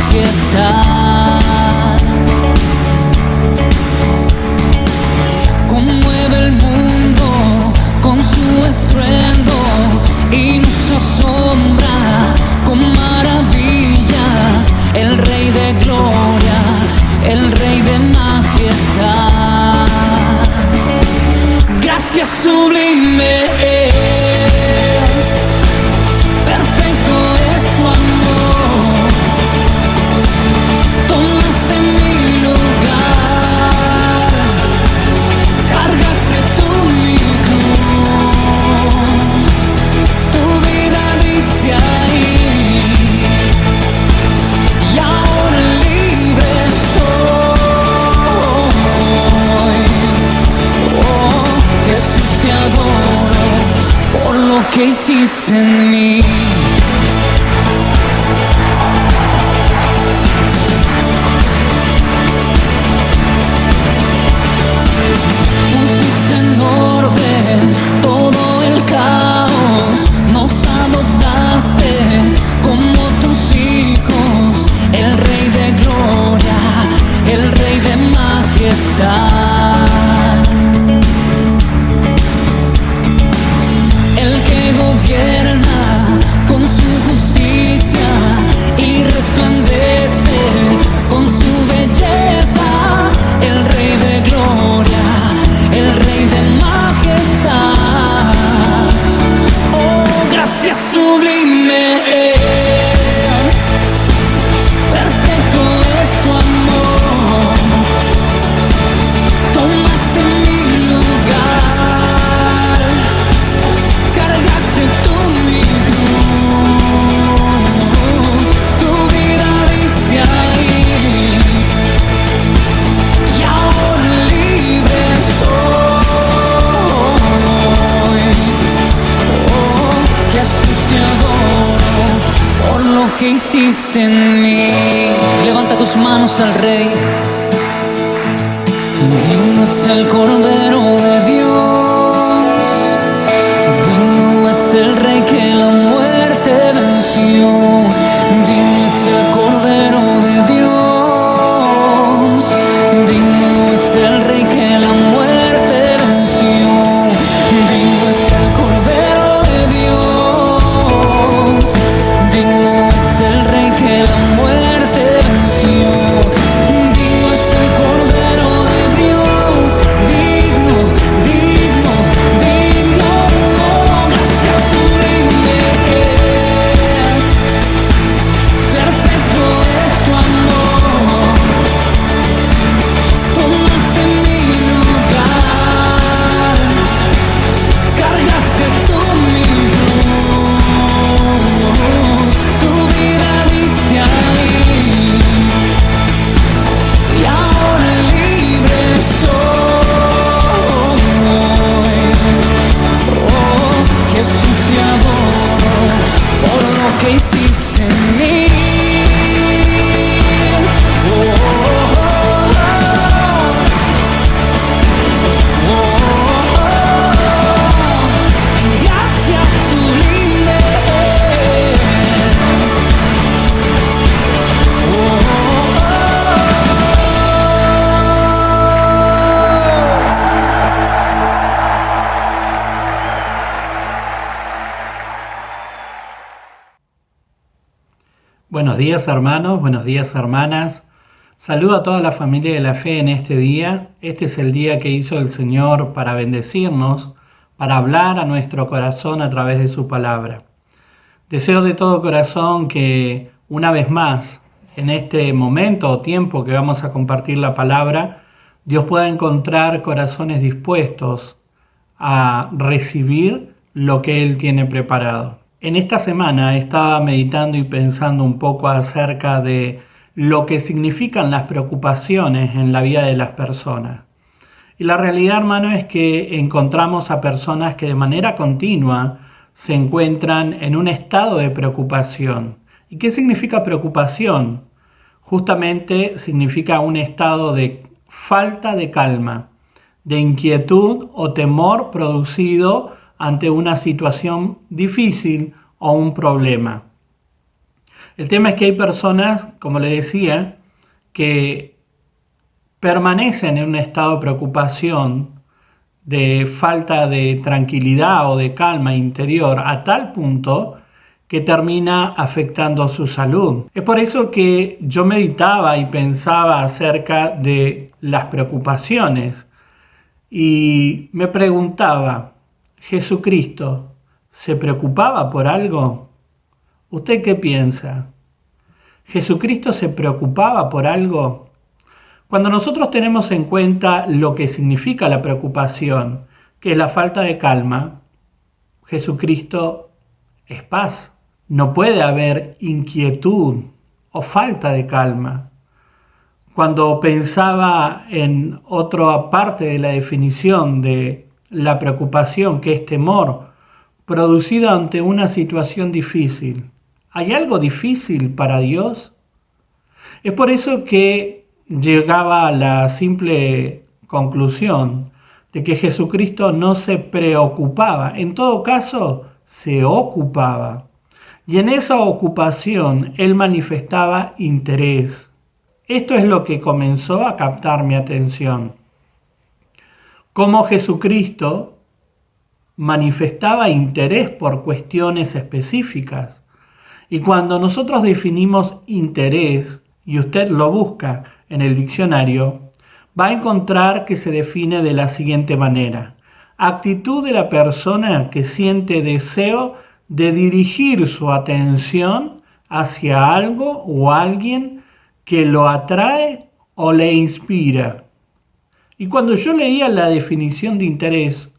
majestad. Conmueve el mundo con su estruendo y nos asombra con maravillas. El Rey de gloria, el Rey de majestad. Gracias sublime es, perfecto es tu amor. Tomaste mi lugar, cargaste tú mi cruz, tu vida diste ahí, y ahora libre soy. Oh, Jesús, te adoro por lo que hiciste en mí. Pusiste en orden todo el caos, nos adoptaste como tus hijos. El Rey de gloria, el Rey de majestad. El que gobierna con su justicia y resplandece con su belleza. El Rey de gloria, el Rey de majestad. Oh, gracias sublime es, perfecto es tu amor. Tomaste mi lugar, cargaste tú mi cruz, tu vida diste ahí, y ahora libre soy. Oh, Jesús, te adoro por lo que hiciste en mí. Levanta tus manos al Rey. Digno es el Cordero de Dios, digno es el Rey que la muerte venció. Digno es el Cordero de Dios, digno es el Rey que la muerte venció. Digno es el Cordero de Dios, digno es el Rey que la muerte venció. Digno es el Cordero de Dios, digno, digno, digno. Oh, gracias sublime es, perfecto es tu amor. Tomaste mi lugar, cargaste tú mi cruz, tu vida diste ahí, y ahora libre soy. Oh, Jesús, te adoro por lo que hiciste en mí. Oh, oh, oh, gracias sublime es. Buenos días hermanos, buenos días hermanas. Saludo a toda la familia de la fe en este día. Este es el día que hizo el Señor para bendecirnos, para hablar a nuestro corazón a través de su palabra. Deseo de todo corazón que una vez más, en este momento o tiempo que vamos a compartir la palabra, Dios pueda encontrar corazones dispuestos a recibir lo que Él tiene preparado. En esta semana estaba meditando y pensando un poco acerca de lo que significan las preocupaciones en la vida de las personas. Y la realidad, hermano, es que encontramos a personas que de manera continua se encuentran en un estado de preocupación. ¿Y qué significa preocupación? Justamente significa un estado de falta de calma, de inquietud o temor producido ante una situación difícil o un problema. El tema es que hay personas, como le decía, que permanecen en un estado de preocupación, de falta de tranquilidad o de calma interior, a tal punto que termina afectando su salud. Es por eso que yo meditaba y pensaba acerca de las preocupaciones y me preguntaba, ¿Jesucristo se preocupaba por algo? ¿Usted qué piensa? ¿Jesucristo se preocupaba por algo? Cuando nosotros tenemos en cuenta lo que significa la preocupación, que es la falta de calma, Jesucristo es paz. No puede haber inquietud o falta de calma. Cuando pensaba en otra parte de la definición de la preocupación, que es temor, producido ante una situación difícil, ¿hay algo difícil para Dios? Es por eso que llegaba a la simple conclusión de que Jesucristo no se preocupaba, en todo caso se ocupaba. Y en esa ocupación Él manifestaba interés. Esto es lo que comenzó a captar mi atención. Cómo Jesucristo manifestaba interés por cuestiones específicas. Y cuando nosotros definimos interés, y usted lo busca en el diccionario, va a encontrar que se define de la siguiente manera: actitud de la persona que siente deseo de dirigir su atención hacia algo o alguien que lo atrae o le inspira. Y cuando yo leía la definición de interés,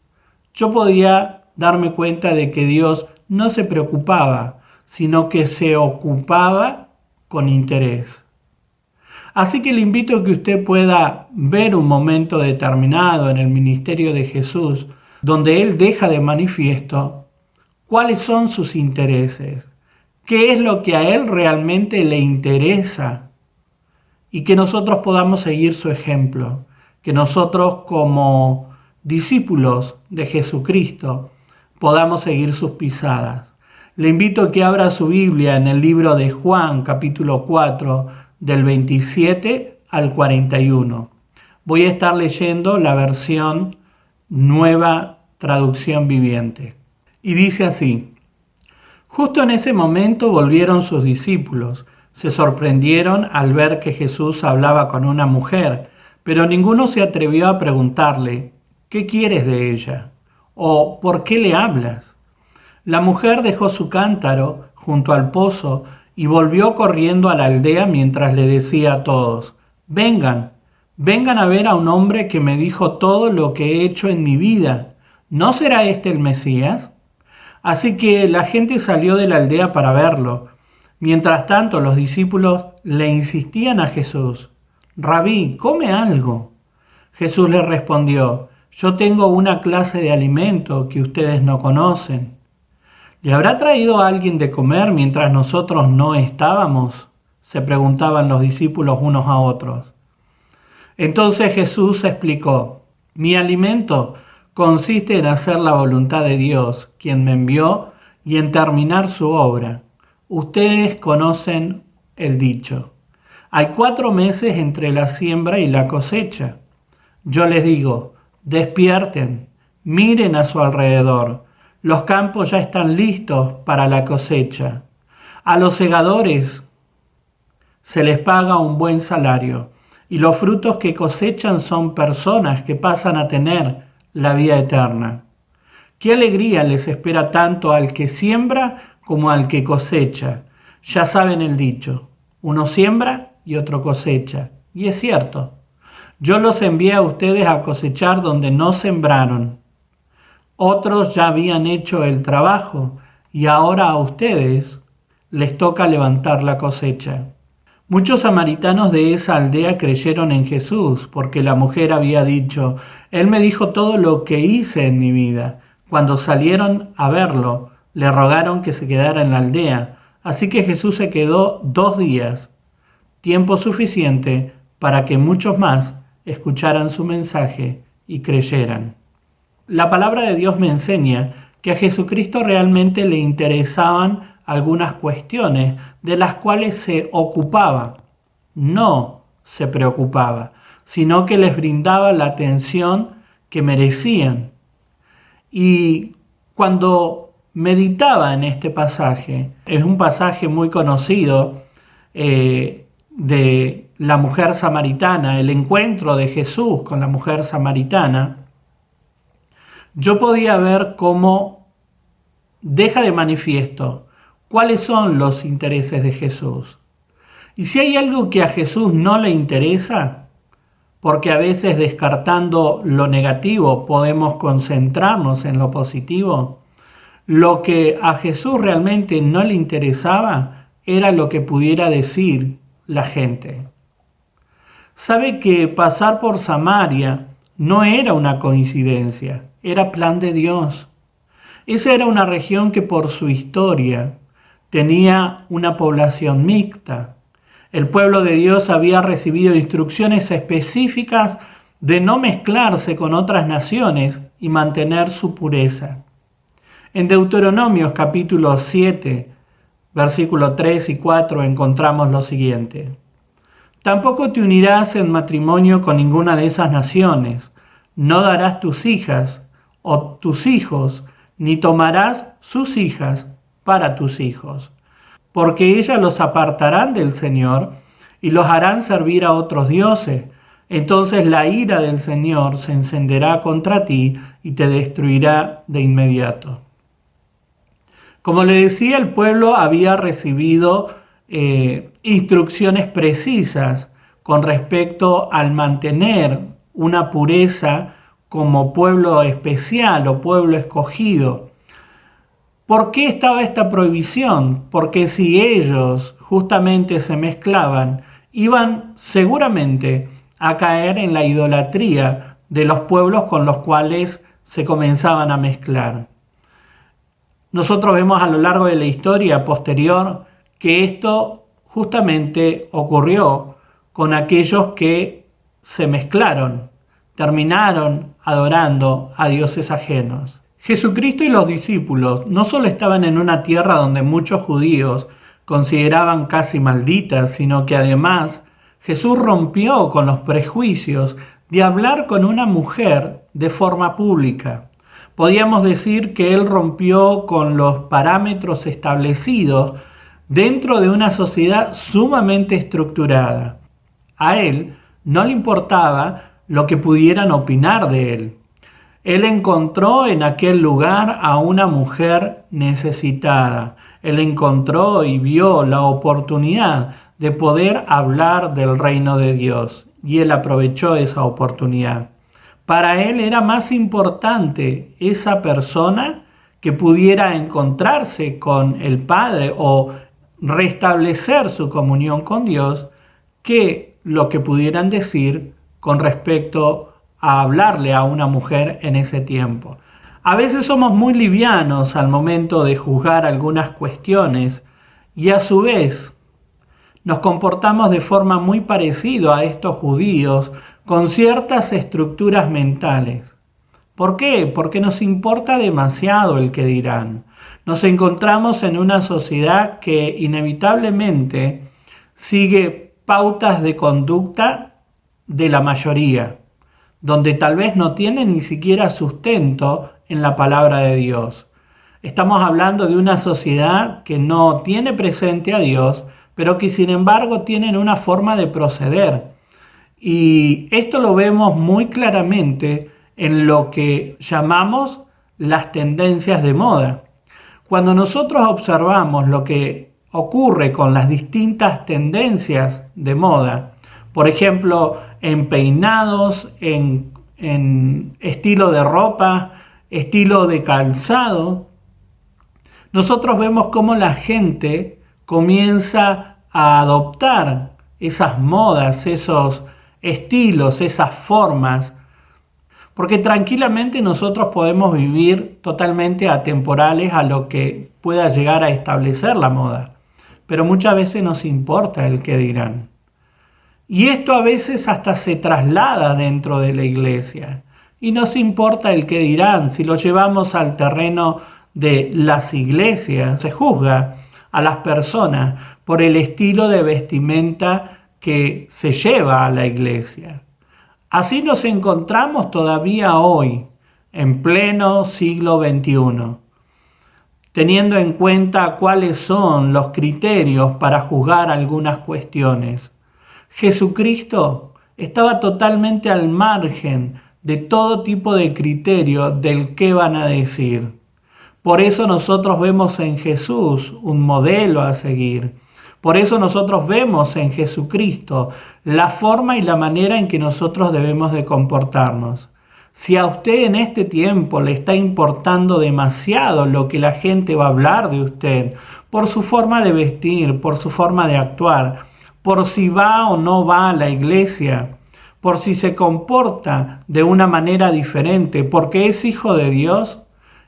yo podía darme cuenta de que Dios no se preocupaba, sino que se ocupaba con interés. Así que le invito a que usted pueda ver un momento determinado en el ministerio de Jesús, donde Él deja de manifiesto cuáles son sus intereses, qué es lo que a Él realmente le interesa, y que nosotros podamos seguir su ejemplo, que nosotros como discípulos de Jesucristo podamos seguir sus pisadas. Le invito a que abra su Biblia en el libro de Juan, capítulo 4, del 27 al 41. Voy a estar leyendo la versión Nueva Traducción Viviente. Y dice así: justo en ese momento volvieron sus discípulos. Se sorprendieron al ver que Jesús hablaba con una mujer, pero ninguno se atrevió a preguntarle: ¿qué quieres de ella? ¿O por qué le hablas? La mujer dejó su cántaro junto al pozo y volvió corriendo a la aldea mientras le decía a todos: vengan a ver a un hombre que me dijo todo lo que he hecho en mi vida. ¿No será este el Mesías? Así que la gente salió de la aldea para verlo. Mientras tanto, los discípulos le insistían a Jesús: Rabí, come algo. Jesús les respondió: yo tengo una clase de alimento que ustedes no conocen. ¿Le habrá traído a alguien de comer mientras nosotros no estábamos?, se preguntaban los discípulos unos a otros. Entonces Jesús explicó: mi alimento consiste en hacer la voluntad de Dios, quien me envió, y en terminar su obra. Ustedes conocen el dicho: hay 4 meses entre la siembra y la cosecha. Yo les digo: despierten, miren a su alrededor. Los campos ya están listos para la cosecha. A los segadores se les paga un buen salario, y los frutos que cosechan son personas que pasan a tener la vida eterna. Qué alegría les espera tanto al que siembra como al que cosecha. Ya saben el dicho: uno siembra y otro cosecha. Y es cierto. Yo los envié a ustedes a cosechar donde no sembraron. Otros ya habían hecho el trabajo y ahora a ustedes les toca levantar la cosecha. Muchos samaritanos de esa aldea creyeron en Jesús porque la mujer había dicho: Él me dijo todo lo que hice en mi vida. Cuando salieron a verlo, le rogaron que se quedara en la aldea. Así que Jesús se quedó 2 días, tiempo suficiente para que muchos más escucharan su mensaje y creyeran. La palabra de Dios me enseña que a Jesucristo realmente le interesaban algunas cuestiones de las cuales se ocupaba, no se preocupaba, sino que les brindaba la atención que merecían. Y cuando meditaba en este pasaje, es un pasaje muy conocido de la mujer samaritana, el encuentro de Jesús con la mujer samaritana, yo podía ver cómo deja de manifiesto cuáles son los intereses de Jesús. Y si hay algo que a Jesús no le interesa, porque a veces descartando lo negativo podemos concentrarnos en lo positivo, lo que a Jesús realmente no le interesaba era lo que pudiera decir la gente. Sabe que pasar por Samaria no era una coincidencia, era plan de Dios. Esa era una región que por su historia tenía una población mixta. El pueblo de Dios había recibido instrucciones específicas de no mezclarse con otras naciones y mantener su pureza. En Deuteronomios capítulo 7, versículos 3 y 4 encontramos lo siguiente. Tampoco te unirás en matrimonio con ninguna de esas naciones. No darás tus hijas o tus hijos, ni tomarás sus hijas para tus hijos, porque ellas los apartarán del Señor y los harán servir a otros dioses. Entonces la ira del Señor se encenderá contra ti y te destruirá de inmediato. Como le decía, el pueblo había recibido instrucciones precisas con respecto al mantener una pureza como pueblo especial o pueblo escogido. ¿Por qué estaba esta prohibición? Porque si ellos justamente se mezclaban, iban seguramente a caer en la idolatría de los pueblos con los cuales se comenzaban a mezclar. Nosotros vemos a lo largo de la historia posterior que esto justamente ocurrió con aquellos que se mezclaron, terminaron adorando a dioses ajenos. Jesucristo y los discípulos no solo estaban en una tierra donde muchos judíos consideraban casi malditas, sino que además Jesús rompió con los prejuicios de hablar con una mujer de forma pública. Podríamos decir que él rompió con los parámetros establecidos dentro de una sociedad sumamente estructurada. A él no le importaba lo que pudieran opinar de él. Él encontró en aquel lugar a una mujer necesitada. Él encontró y vio la oportunidad de poder hablar del reino de Dios. Y él aprovechó esa oportunidad. Para él era más importante esa persona que pudiera encontrarse con el Padre o restablecer su comunión con Dios que lo que pudieran decir con respecto a hablarle a una mujer en ese tiempo. A veces somos muy livianos al momento de juzgar algunas cuestiones y a su vez nos comportamos de forma muy parecida a estos judíos con ciertas estructuras mentales. ¿Por qué? Porque nos importa demasiado el que dirán. Nos encontramos en una sociedad que inevitablemente sigue pautas de conducta de la mayoría, donde tal vez no tiene ni siquiera sustento en la palabra de Dios. Estamos hablando de una sociedad que no tiene presente a Dios, pero que sin embargo tienen una forma de proceder. Y esto lo vemos muy claramente en lo que llamamos las tendencias de moda. Cuando nosotros observamos lo que ocurre con las distintas tendencias de moda, por ejemplo, en peinados, en estilo de ropa, estilo de calzado, nosotros vemos cómo la gente comienza a adoptar esas modas, esos estilos, esas formas, porque tranquilamente nosotros podemos vivir totalmente atemporales a lo que pueda llegar a establecer la moda, pero muchas veces nos importa el qué dirán. Y esto a veces hasta se traslada dentro de la iglesia. Y nos importa el qué dirán. Si lo llevamos al terreno de las iglesias, se juzga a las personas por el estilo de vestimenta que se lleva a la iglesia. Así nos encontramos todavía hoy, en pleno siglo XXI, teniendo en cuenta cuáles son los criterios para juzgar algunas cuestiones. Jesucristo estaba totalmente al margen de todo tipo de criterio del qué van a decir. Por eso nosotros vemos en Jesús un modelo a seguir. Por eso nosotros vemos en Jesucristo la forma y la manera en que nosotros debemos de comportarnos. Si a usted en este tiempo le está importando demasiado lo que la gente va a hablar de usted, por su forma de vestir, por su forma de actuar, por si va o no va a la iglesia, por si se comporta de una manera diferente, porque es hijo de Dios,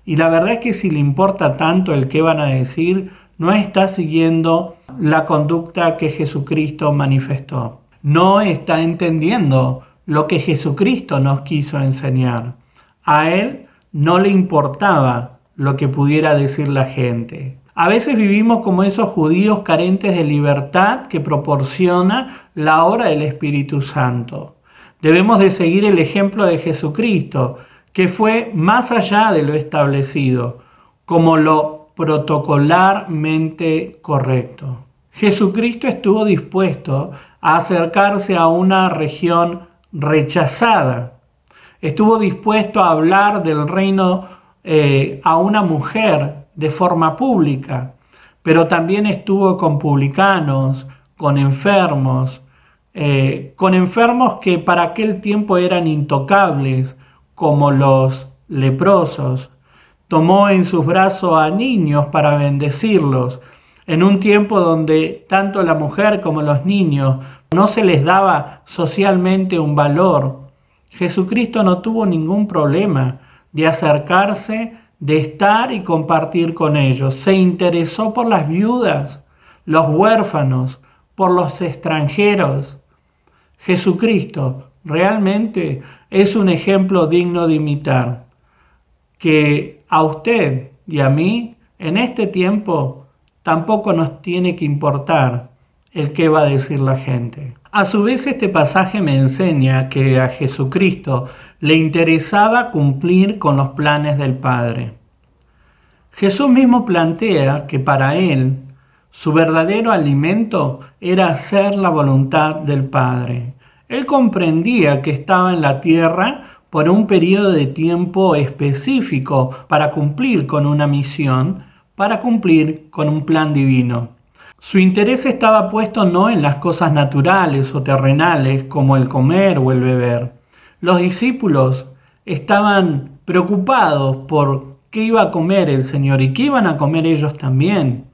y la verdad es que si le importa tanto el qué van a decir, no está siguiendo la conducta que Jesucristo manifestó. No está entendiendo lo que Jesucristo nos quiso enseñar. A él no le importaba lo que pudiera decir la gente. A veces vivimos como esos judíos carentes de libertad que proporciona la obra del Espíritu Santo. Debemos de seguir el ejemplo de Jesucristo, que fue más allá de lo establecido, como lo protocolarmente correcto. Jesucristo estuvo dispuesto a acercarse a una región rechazada. Estuvo dispuesto a hablar del reino a una mujer de forma pública, pero también estuvo con publicanos, con enfermos que para aquel tiempo eran intocables, como los leprosos. Tomó en sus brazos a niños para bendecirlos, en un tiempo donde tanto la mujer como los niños no se les daba socialmente un valor. Jesucristo no tuvo ningún problema de acercarse, de estar y compartir con ellos. Se interesó por las viudas, los huérfanos, por los extranjeros. Jesucristo realmente es un ejemplo digno de imitar, que a usted y a mí en este tiempo tampoco nos tiene que importar el qué va a decir la gente. A su vez, este pasaje me enseña que a Jesucristo le interesaba cumplir con los planes del Padre. Jesús mismo plantea que para él su verdadero alimento era hacer la voluntad del Padre. Él comprendía que estaba en la tierra por un periodo de tiempo específico para cumplir con una misión, para cumplir con un plan divino. Su interés estaba puesto no en las cosas naturales o terrenales como el comer o el beber. Los discípulos estaban preocupados por qué iba a comer el Señor y qué iban a comer ellos también.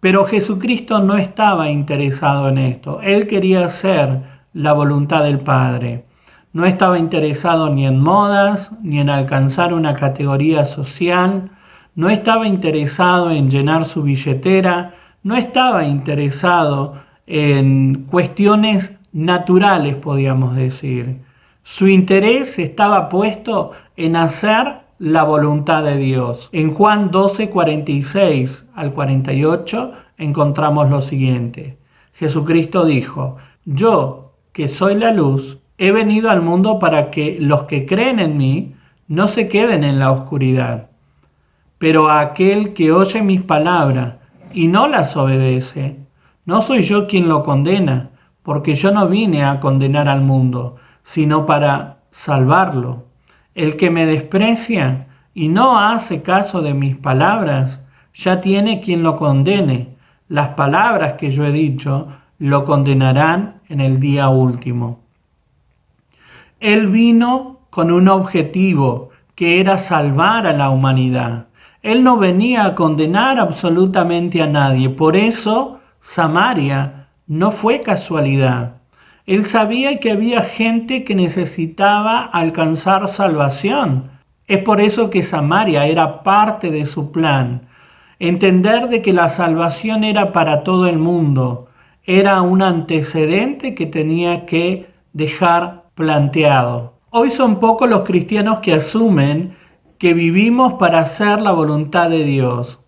Pero Jesucristo no estaba interesado en esto. Él quería hacer la voluntad del Padre. No estaba interesado ni en modas, ni en alcanzar una categoría social. No estaba interesado en llenar su billetera. No estaba interesado en cuestiones naturales, podríamos decir. Su interés estaba puesto en hacer la voluntad de Dios. En Juan 12, 46 al 48 encontramos lo siguiente. Jesucristo dijo: yo, que soy la luz, he venido al mundo para que los que creen en mí no se queden en la oscuridad. Pero a aquel que oye mis palabras y no las obedece, no soy yo quien lo condena, porque yo no vine a condenar al mundo, sino para salvarlo. El que me desprecia y no hace caso de mis palabras, ya tiene quien lo condene. Las palabras que yo he dicho lo condenarán en el día último. Él vino con un objetivo, que era salvar a la humanidad. Él no venía a condenar absolutamente a nadie. Por eso, Samaria no fue casualidad. Él sabía que había gente que necesitaba alcanzar salvación. Es por eso que Samaria era parte de su plan. Entender de que la salvación era para todo el mundo. Era un antecedente que tenía que dejar planteado. Hoy son pocos los cristianos que asumen que vivimos para hacer la voluntad de Dios.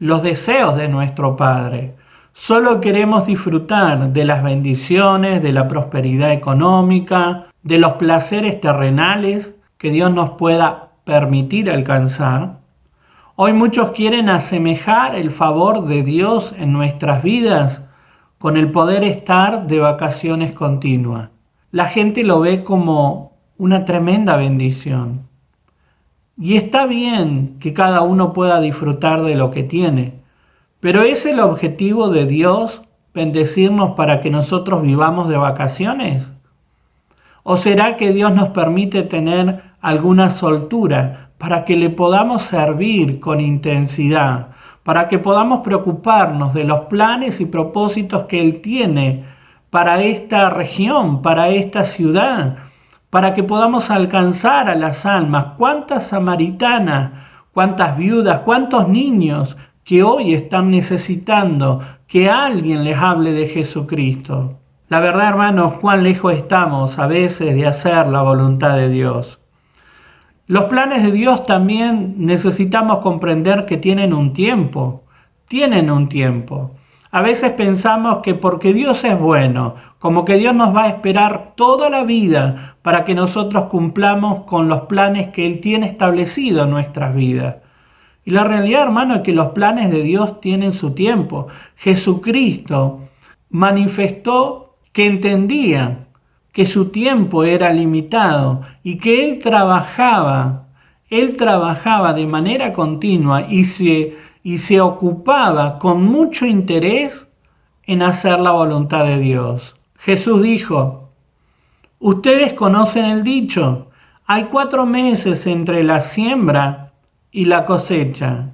los deseos de nuestro Padre. Solo queremos disfrutar de las bendiciones, de la prosperidad económica, de los placeres terrenales que Dios nos pueda permitir alcanzar. Hoy muchos quieren asemejar el favor de Dios en nuestras vidas con el poder estar de vacaciones continuas. La gente lo ve como una tremenda bendición. Y está bien que cada uno pueda disfrutar de lo que tiene, pero ¿es el objetivo de Dios bendecirnos para que nosotros vivamos de vacaciones? ¿O será que Dios nos permite tener alguna soltura para que le podamos servir con intensidad, para que podamos preocuparnos de los planes y propósitos que Él tiene para esta región, para esta ciudad, para que podamos alcanzar a las almas? ¿Cuántas samaritanas, cuántas viudas, cuántos niños que hoy están necesitando que alguien les hable de Jesucristo? La verdad, hermanos, cuán lejos estamos a veces de hacer la voluntad de Dios. Los planes de Dios también necesitamos comprender que tienen un tiempo. A veces pensamos que porque Dios es bueno, como que Dios nos va a esperar toda la vida para que nosotros cumplamos con los planes que Él tiene establecido en nuestras vidas. Y la realidad, hermano, es que los planes de Dios tienen su tiempo. Jesucristo manifestó que entendía que su tiempo era limitado y que Él trabajaba de manera continua y se ocupaba con mucho interés en hacer la voluntad de Dios. Jesús dijo: ustedes conocen el dicho, hay 4 meses entre la siembra y la cosecha.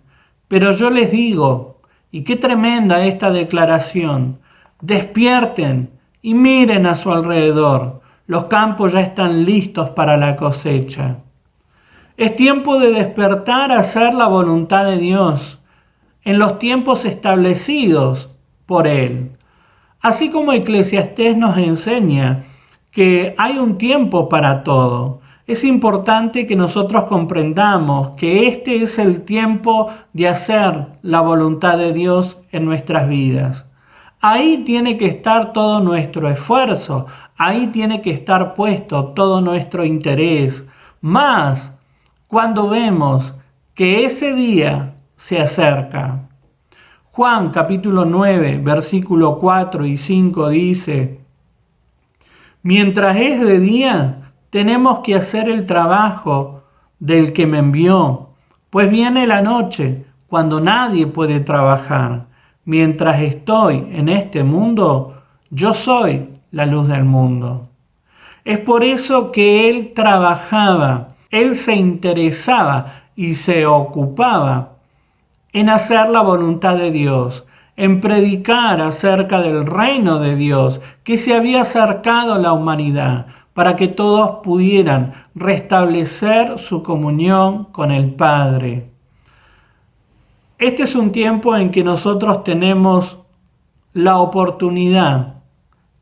Pero yo les digo, y qué tremenda esta declaración, despierten y miren a su alrededor, los campos ya están listos para la cosecha. Es tiempo de despertar a hacer la voluntad de Dios en los tiempos establecidos por Él. Así como Eclesiastés nos enseña que hay un tiempo para todo, es importante que nosotros comprendamos que este es el tiempo de hacer la voluntad de Dios en nuestras vidas. Ahí tiene que estar todo nuestro esfuerzo, ahí tiene que estar puesto todo nuestro interés, más cuando vemos que ese día se acerca. Juan capítulo 9, versículo 4 y 5 dice: mientras es de día, tenemos que hacer el trabajo del que me envió, pues viene la noche cuando nadie puede trabajar. Mientras estoy en este mundo, yo soy la luz del mundo. Es por eso que Él trabajaba, Él se interesaba y se ocupaba en hacer la voluntad de Dios, en predicar acerca del reino de Dios que se había acercado a la humanidad, para que todos pudieran restablecer su comunión con el Padre. Este es un tiempo en que nosotros tenemos la oportunidad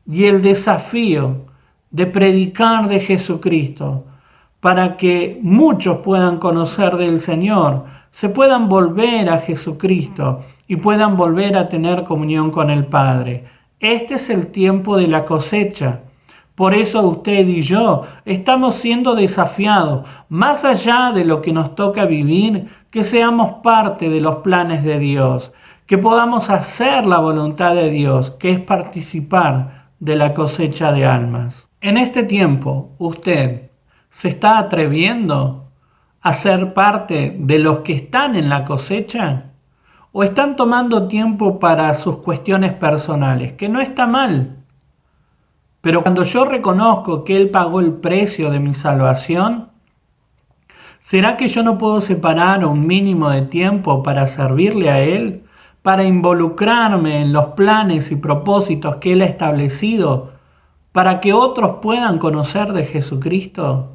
y el desafío de predicar de Jesucristo para que muchos puedan conocer del Señor, se puedan volver a Jesucristo y puedan volver a tener comunión con el Padre. Este es el tiempo de la cosecha. Por eso usted y yo estamos siendo desafiados, más allá de lo que nos toca vivir, que seamos parte de los planes de Dios, que podamos hacer la voluntad de Dios, que es participar de la cosecha de almas. En este tiempo, ¿usted se está atreviendo a ser parte de los que están en la cosecha? ¿O están tomando tiempo para sus cuestiones personales? Que no está mal. Pero cuando yo reconozco que Él pagó el precio de mi salvación, ¿será que yo no puedo separar un mínimo de tiempo para servirle a Él? Para involucrarme en los planes y propósitos que Él ha establecido para que otros puedan conocer de Jesucristo.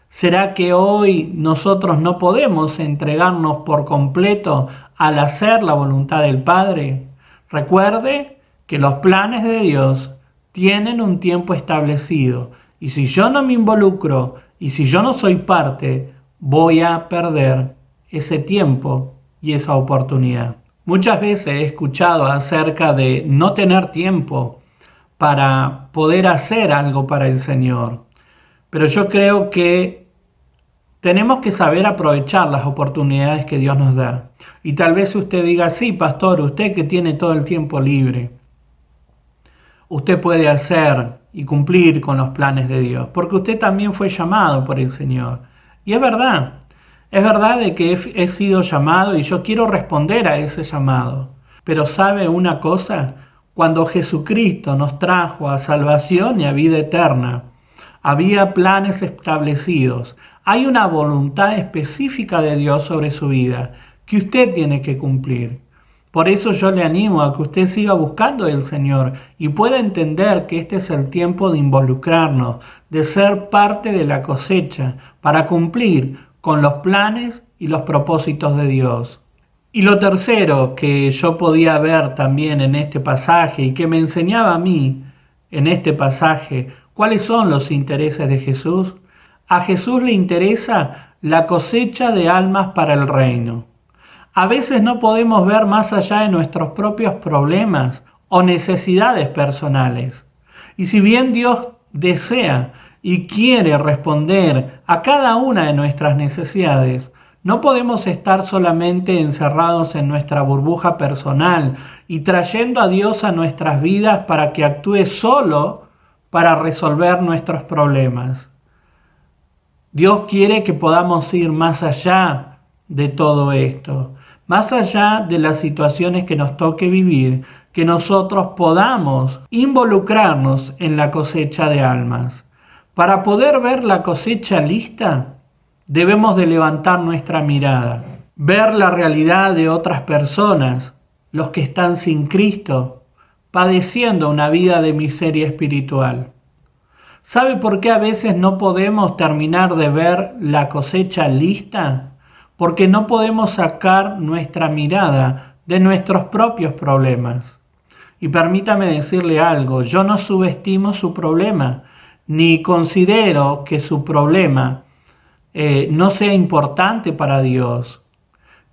¿Será que hoy nosotros no podemos entregarnos por completo al hacer la voluntad del Padre? Recuerde que los planes de Dios tienen un tiempo establecido, y si yo no me involucro y si yo no soy parte, voy a perder ese tiempo y esa oportunidad. Muchas veces he escuchado acerca de no tener tiempo para poder hacer algo para el Señor, pero yo creo que tenemos que saber aprovechar las oportunidades que Dios nos da. Y tal vez usted diga, sí, pastor, usted que tiene todo el tiempo libre, usted puede hacer y cumplir con los planes de Dios, porque usted también fue llamado por el Señor. Y es verdad de que he sido llamado y yo quiero responder a ese llamado. Pero ¿sabe una cosa? Cuando Jesucristo nos trajo a salvación y a vida eterna, había planes establecidos. Hay una voluntad específica de Dios sobre su vida que usted tiene que cumplir. Por eso yo le animo a que usted siga buscando al Señor y pueda entender que este es el tiempo de involucrarnos, de ser parte de la cosecha para cumplir con los planes y los propósitos de Dios. Y lo tercero que yo podía ver también en este pasaje y que me enseñaba a mí en este pasaje, ¿cuáles son los intereses de Jesús? A Jesús le interesa la cosecha de almas para el reino. A veces no podemos ver más allá de nuestros propios problemas o necesidades personales. Y si bien Dios desea y quiere responder a cada una de nuestras necesidades, no podemos estar solamente encerrados en nuestra burbuja personal y trayendo a Dios a nuestras vidas para que actúe solo para resolver nuestros problemas. Dios quiere que podamos ir más allá de todo esto, más allá de las situaciones que nos toque vivir, que nosotros podamos involucrarnos en la cosecha de almas. Para poder ver la cosecha lista, debemos de levantar nuestra mirada, ver la realidad de otras personas, los que están sin Cristo, padeciendo una vida de miseria espiritual. ¿Sabe por qué a veces no podemos terminar de ver la cosecha lista? Porque no podemos sacar nuestra mirada de nuestros propios problemas. Y permítame decirle algo, yo no subestimo su problema, ni considero que su problema no sea importante para Dios.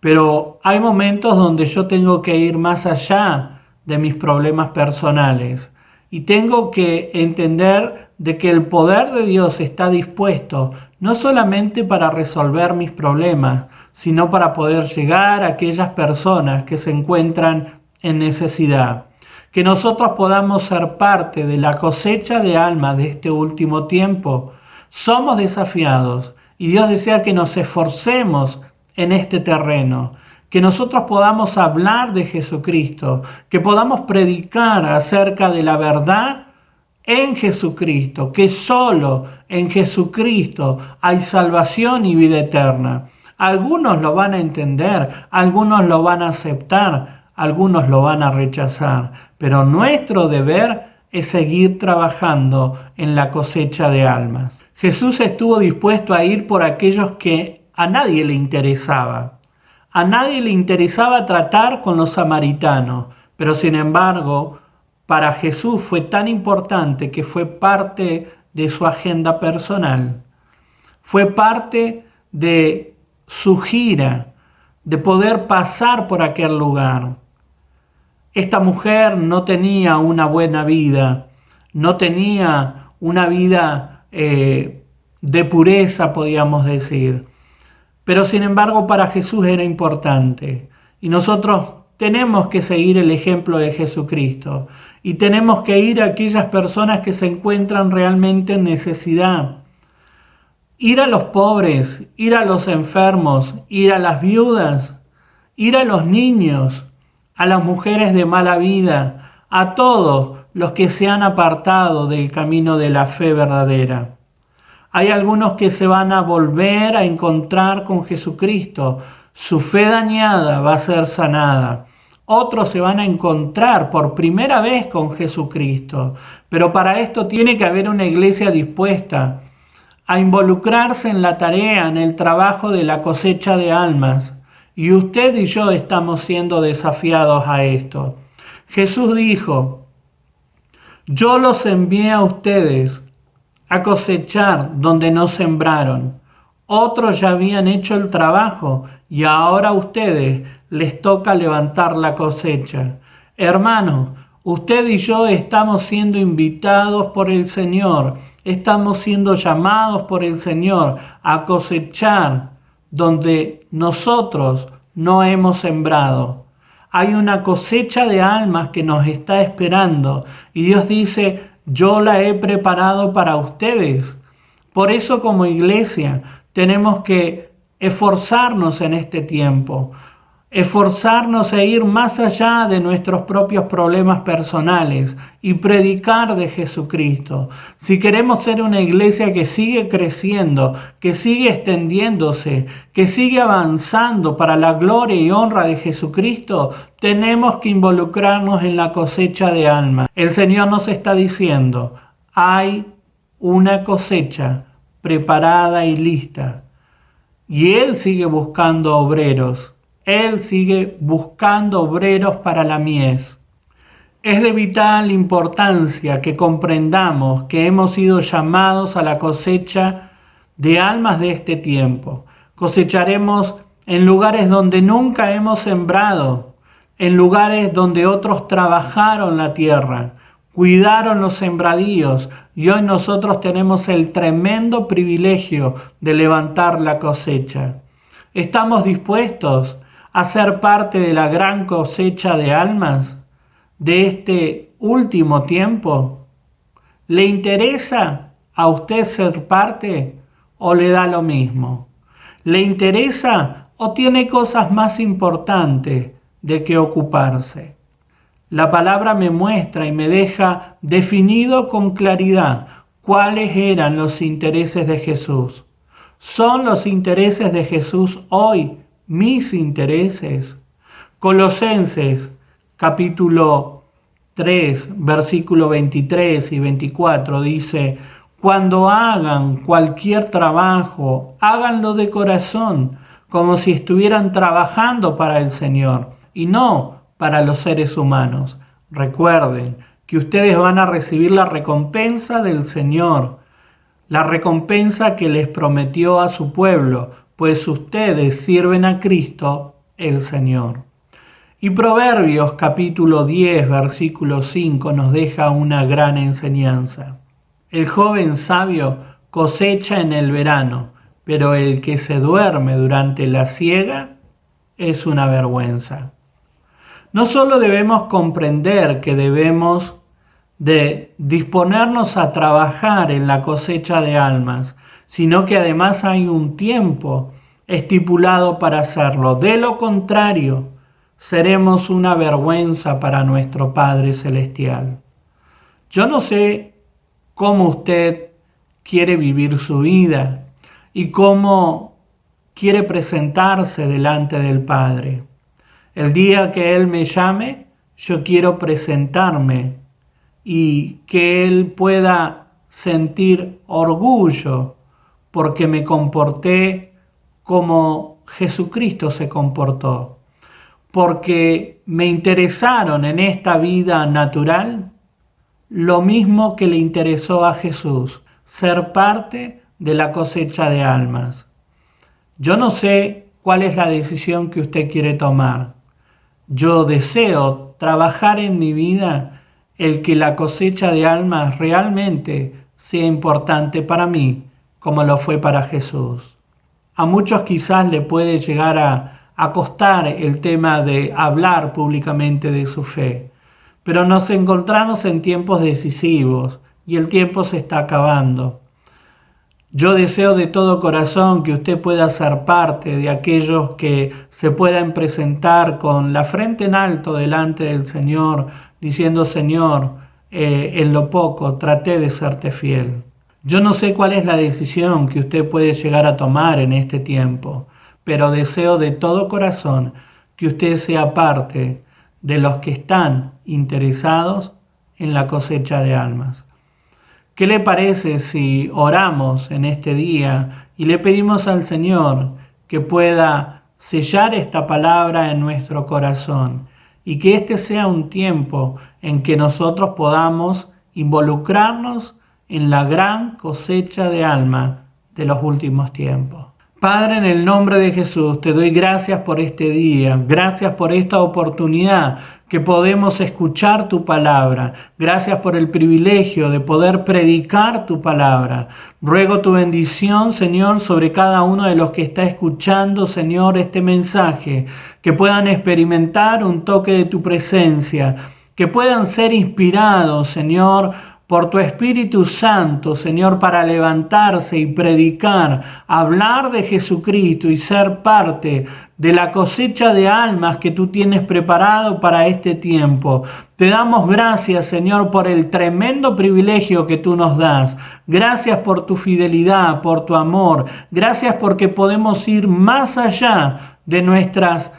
Pero hay momentos donde yo tengo que ir más allá de mis problemas personales y tengo que entender de que el poder de Dios está dispuesto no solamente para resolver mis problemas, sino para poder llegar a aquellas personas que se encuentran en necesidad. Que nosotros podamos ser parte de la cosecha de almas de este último tiempo. Somos desafiados y Dios desea que nos esforcemos en este terreno, que nosotros podamos hablar de Jesucristo, que podamos predicar acerca de la verdad en Jesucristo, que solo en Jesucristo hay salvación y vida eterna. Algunos lo van a entender, algunos lo van a aceptar, algunos lo van a rechazar, pero nuestro deber es seguir trabajando en la cosecha de almas. Jesús estuvo dispuesto a ir por aquellos que a nadie le interesaba. A nadie le interesaba tratar con los samaritanos, pero sin embargo, para Jesús fue tan importante que fue parte de su agenda personal. Fue parte de su gira, de poder pasar por aquel lugar. Esta mujer no tenía una buena vida, no tenía una vida de pureza, podríamos decir. Pero sin embargo para Jesús era importante. Y nosotros tenemos que seguir el ejemplo de Jesucristo. Y tenemos que ir a aquellas personas que se encuentran realmente en necesidad. Ir a los pobres, ir a los enfermos, ir a las viudas, ir a los niños, a las mujeres de mala vida, a todos los que se han apartado del camino de la fe verdadera. Hay algunos que se van a volver a encontrar con Jesucristo. Su fe dañada va a ser sanada. Otros se van a encontrar por primera vez con Jesucristo. Pero para esto tiene que haber una iglesia dispuesta a involucrarse en la tarea, en el trabajo de la cosecha de almas. Y usted y yo estamos siendo desafiados a esto. Jesús dijo: yo los envié a ustedes a cosechar donde no sembraron. Otros ya habían hecho el trabajo y ahora a ustedes les toca levantar la cosecha. Hermano, usted y yo estamos siendo invitados por el Señor, estamos siendo llamados por el Señor a cosechar donde nosotros no hemos sembrado. Hay una cosecha de almas que nos está esperando y Dios dice, yo la he preparado para ustedes. Por eso como iglesia tenemos que esforzarnos en este tiempo, esforzarnos e ir más allá de nuestros propios problemas personales y predicar de Jesucristo. Si queremos ser una iglesia que sigue creciendo, que sigue extendiéndose, que sigue avanzando para la gloria y honra de Jesucristo, tenemos que involucrarnos en la cosecha de almas. El Señor nos está diciendo, hay una cosecha preparada y lista. Y Él sigue buscando obreros. Él sigue buscando obreros para la mies. Es de vital importancia que comprendamos que hemos sido llamados a la cosecha de almas de este tiempo. Cosecharemos en lugares donde nunca hemos sembrado, en lugares donde otros trabajaron la tierra, cuidaron los sembradíos, y hoy nosotros tenemos el tremendo privilegio de levantar la cosecha. ¿Estamos dispuestos a ser parte de la gran cosecha de almas de este último tiempo? ¿Le interesa a usted ser parte o le da lo mismo? ¿Le interesa o tiene cosas más importantes de que ocuparse? La palabra me muestra y me deja definido con claridad cuáles eran los intereses de Jesús. ¿Son los intereses de Jesús hoy mis intereses? Colosenses capítulo 3, versículo 23 y 24 dice, cuando hagan cualquier trabajo, háganlo de corazón, como si estuvieran trabajando para el Señor y no para los seres humanos. Recuerden que ustedes van a recibir la recompensa del Señor, la recompensa que les prometió a su pueblo, pues ustedes sirven a Cristo el Señor. Y Proverbios capítulo 10, versículo 5 nos deja una gran enseñanza. El joven sabio cosecha en el verano, pero el que se duerme durante la siega es una vergüenza. No solo debemos comprender que debemos de disponernos a trabajar en la cosecha de almas, sino que además hay un tiempo estipulado para hacerlo. De lo contrario, seremos una vergüenza para nuestro Padre Celestial. Yo no sé cómo usted quiere vivir su vida y cómo quiere presentarse delante del Padre. El día que Él me llame, yo quiero presentarme y que Él pueda sentir orgullo porque me comporté como Jesucristo se comportó, porque me interesaron en esta vida natural lo mismo que le interesó a Jesús, ser parte de la cosecha de almas. Yo no sé cuál es la decisión que usted quiere tomar. Yo deseo trabajar en mi vida el que la cosecha de almas realmente sea importante para mí, como lo fue para Jesús. A muchos quizás le puede llegar a costar el tema de hablar públicamente de su fe, pero nos encontramos en tiempos decisivos y el tiempo se está acabando. Yo deseo de todo corazón que usted pueda ser parte de aquellos que se puedan presentar con la frente en alto delante del Señor, diciendo, Señor, en lo poco traté de serte fiel. Yo no sé cuál es la decisión que usted puede llegar a tomar en este tiempo, pero deseo de todo corazón que usted sea parte de los que están interesados en la cosecha de almas. ¿Qué le parece si oramos en este día y le pedimos al Señor que pueda sellar esta palabra en nuestro corazón y que este sea un tiempo en que nosotros podamos involucrarnos en la gran cosecha de alma de los últimos tiempos? Padre, en el nombre de Jesús, te doy gracias por este día, gracias por esta oportunidad que podemos escuchar tu palabra. Gracias por el privilegio de poder predicar tu palabra. Ruego tu bendición, Señor, sobre cada uno de los que está escuchando, Señor, este mensaje, que puedan experimentar un toque de tu presencia, que puedan ser inspirados, Señor, por tu Espíritu Santo, Señor, para levantarse y predicar, hablar de Jesucristo y ser parte de la cosecha de almas que tú tienes preparado para este tiempo. Te damos gracias, Señor, por el tremendo privilegio que tú nos das. Gracias por tu fidelidad, por tu amor. Gracias porque podemos ir más allá de nuestras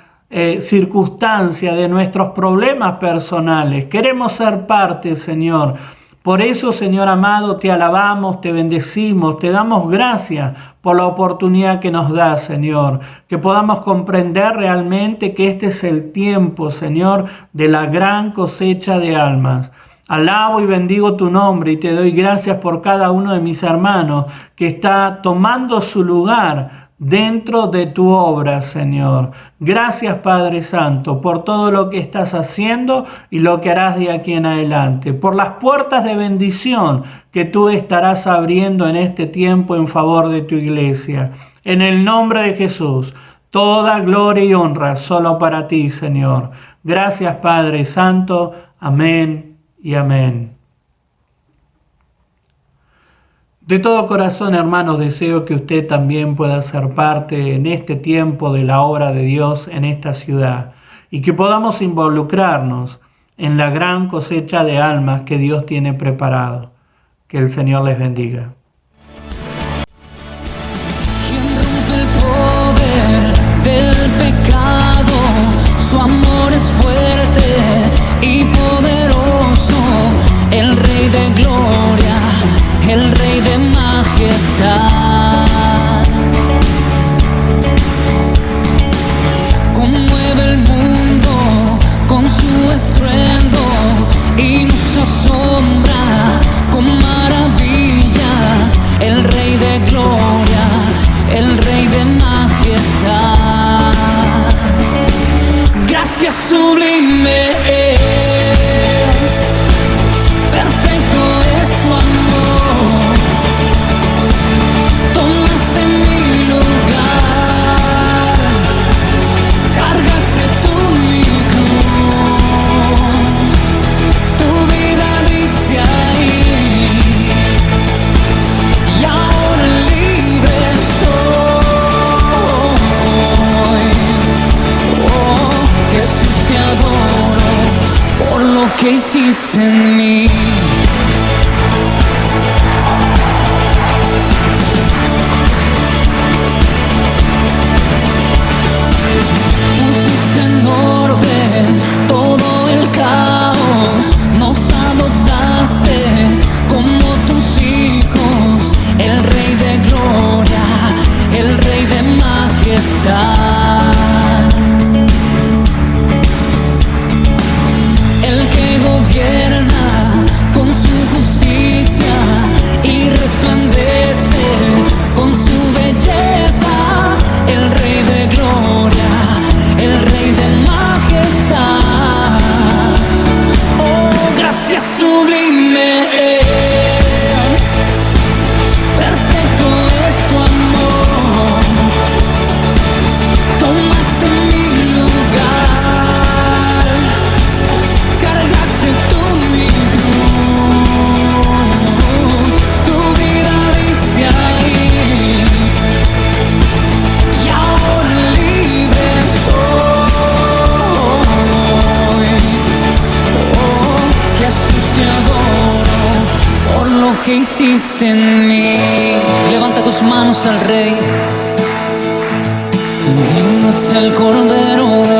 circunstancias, de nuestros problemas personales. Queremos ser parte, Señor. Por eso, Señor amado, te alabamos, te bendecimos, te damos gracias por la oportunidad que nos das, Señor. Que podamos comprender realmente que este es el tiempo, Señor, de la gran cosecha de almas. Alabo y bendigo tu nombre y te doy gracias por cada uno de mis hermanos que está tomando su lugar dentro de tu obra, Señor. Gracias, Padre Santo, por todo lo que estás haciendo y lo que harás de aquí en adelante, por las puertas de bendición que tú estarás abriendo en este tiempo en favor de tu iglesia. En el nombre de Jesús, toda gloria y honra solo para ti, Señor. Gracias, Padre Santo. Amén y amén. De todo corazón, hermanos, deseo que usted también pueda ser parte en este tiempo de la obra de Dios en esta ciudad y que podamos involucrarnos en la gran cosecha de almas que Dios tiene preparado. Que el Señor les bendiga. Quien rompe el poder del pecado, su amor es fuerte y poderoso, el Rey de gloria, el Rey de majestad. Conmueve el mundo con su estruendo y nos asombra con maravillas. El Rey de gloria, el Rey de majestad. Gracias sublime es, perfecto es tu amor. Tomaste mi lugar, cargaste tú mi cruz, tu vida diste ahí, y ahora libre soy. Oh, Jesús, te adoro por lo que hiciste en mí. Pusiste en orden todo el caos, nos adoptaste como tus hijos, el Rey de gloria, el Rey de majestad. El que gobierna con su justicia y resplandece con su belleza, el Rey de gloria, el Rey de majestad. Oh, gracias sublime es, perfecto es tu amor. Tomaste mi lugar, cargaste tú mi cruz, tu vida diste ahí, y ahora libre soy. Oh, Jesús, te adoro por lo que hiciste en mí. Levanta tus manos al Rey. Digno es el Cordero de